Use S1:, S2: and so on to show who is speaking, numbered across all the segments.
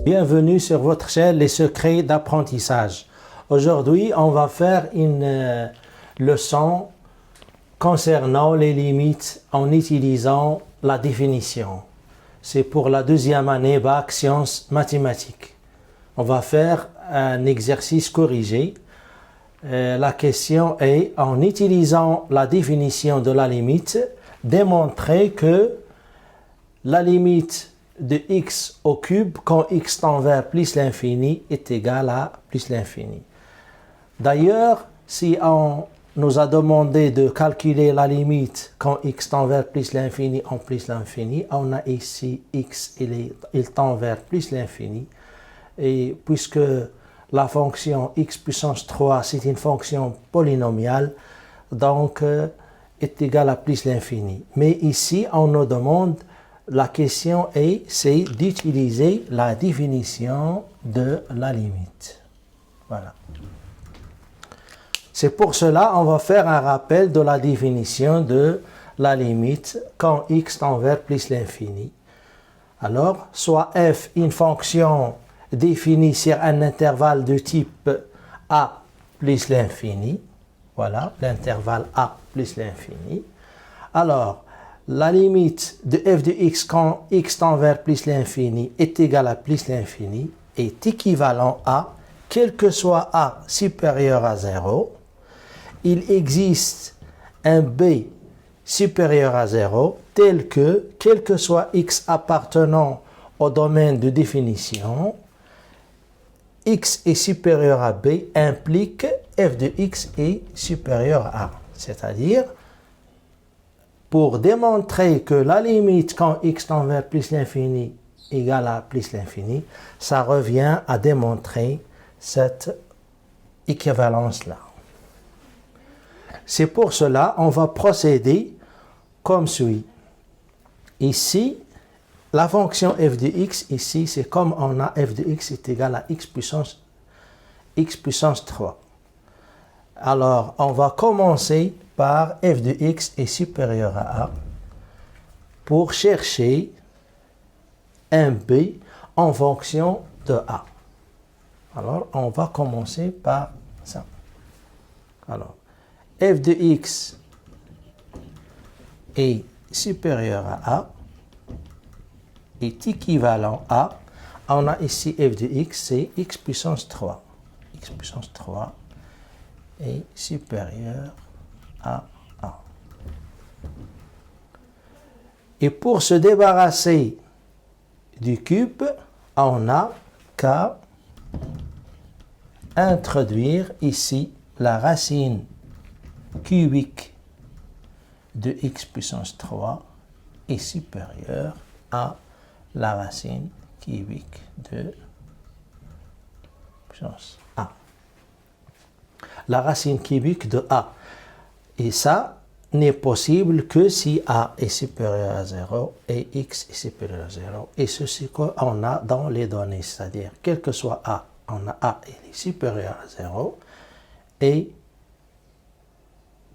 S1: Bienvenue sur votre chaîne Les secrets d'apprentissage. Aujourd'hui, on va faire une leçon concernant les limites en utilisant la définition. C'est pour la deuxième année Bac Sciences Mathématiques. On va faire un exercice corrigé. La question est, en utilisant la définition de la limite, démontrer que la limite de x au cube quand x tend vers plus l'infini est égal à plus l'infini. D'ailleurs, si on nous a demandé de calculer la limite quand x tend vers plus l'infini en plus l'infini, on a ici x, il tend vers plus l'infini. Et puisque la fonction x puissance 3, c'est une fonction polynomiale, donc est égal à plus l'infini. Mais ici, on nous demande, la question c'est d'utiliser la définition de la limite. Voilà. C'est pour cela on va faire un rappel de la définition de la limite quand x tend vers plus l'infini. Alors, soit f une fonction définie sur un intervalle de type a plus l'infini. Voilà, l'intervalle a plus l'infini. Alors, la limite de f de x quand x tend vers plus l'infini est égale à plus l'infini est équivalent à, quel que soit a supérieur à 0, il existe un b supérieur à 0 tel que, quel que soit x appartenant au domaine de définition, x est supérieur à b implique f de x est supérieur à a. C'est-à-dire, pour démontrer que la limite quand x tend vers plus l'infini égale à plus l'infini, ça revient à démontrer cette équivalence-là. C'est pour cela on va procéder comme suit. Ici, la fonction f de x, ici, c'est comme on a f de x est égal à x puissance 3. Alors, on va commencer par f de x est supérieur à a pour chercher un b en fonction de a. Alors, on va commencer par ça. Alors, f de x est supérieur à a est équivalent à, on a ici f de x, c'est x puissance 3. x puissance 3 est supérieur à a. Et pour se débarrasser du cube, on a qu'à introduire ici la racine cubique de x puissance 3 est supérieure à la racine cubique de puissance a. La racine cubique de a. Et ça n'est possible que si a est supérieur à 0 et x est supérieur à 0. Et ceci qu'on a dans les données, c'est-à-dire, quel que soit a, on a a est supérieur à 0 et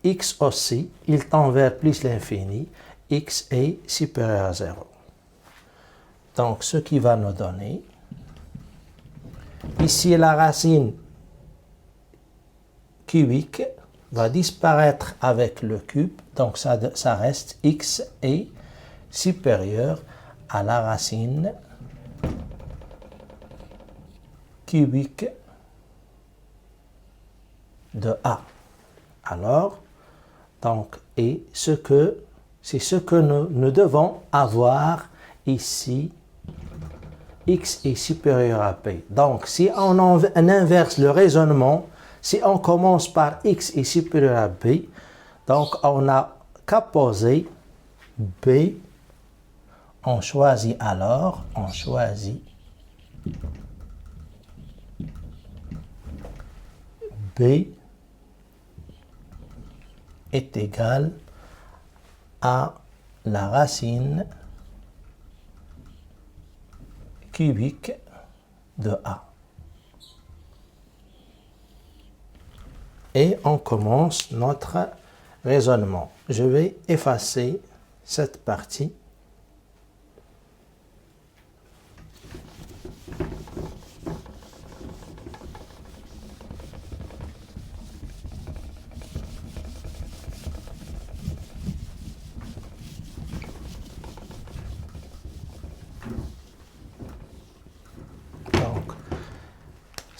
S1: x aussi, il tend vers plus l'infini, x est supérieur à 0. Donc, ce qui va nous donner, ici la racine cubique va disparaître avec le cube, donc ça reste x est supérieur à la racine cubique de a. Alors, donc, et c'est ce que nous devons avoir ici, x est supérieur à p. Donc, si on inverse le raisonnement, si on commence par x est supérieur à b, donc on n'a qu'à poser b, on choisit b est égal à la racine cubique de a. Et on commence notre raisonnement. Je vais effacer cette partie.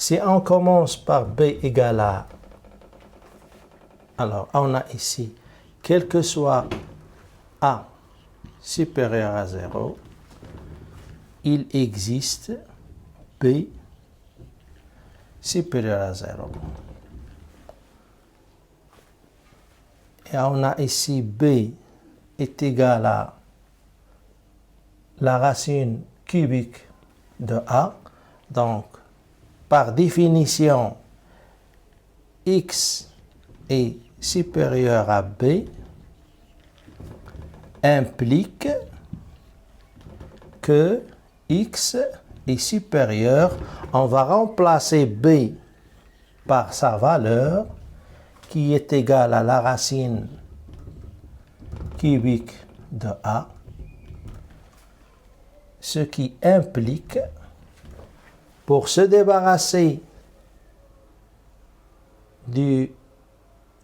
S1: Si on commence par b égale à, alors on a ici, quel que soit a supérieur à 0, il existe b supérieur à 0. Et on a ici b est égal à la racine cubique de a. Donc, par définition, x est supérieur à b implique que x est supérieur. On va remplacer b par sa valeur qui est égale à la racine cubique de a, ce qui implique, pour se débarrasser de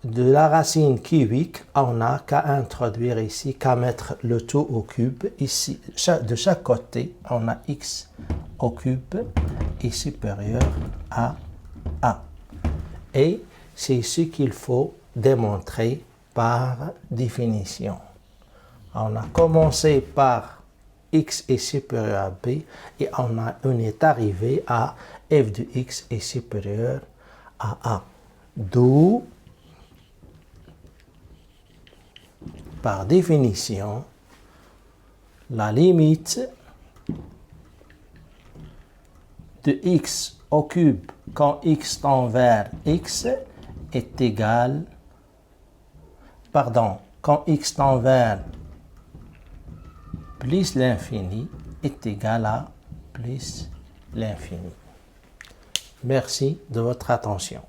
S1: la racine cubique, on n'a qu'à introduire ici, qu'à mettre le tout au cube. Ici, de chaque côté, on a x au cube est supérieur à a. Et c'est ce qu'il faut démontrer par définition. On a commencé par x est supérieur à b et on est arrivé à f de x est supérieur à a. D'où, par définition, la limite de x au cube quand x tend vers x est égal, quand x tend vers plus l'infini est égal à plus l'infini. Merci de votre attention.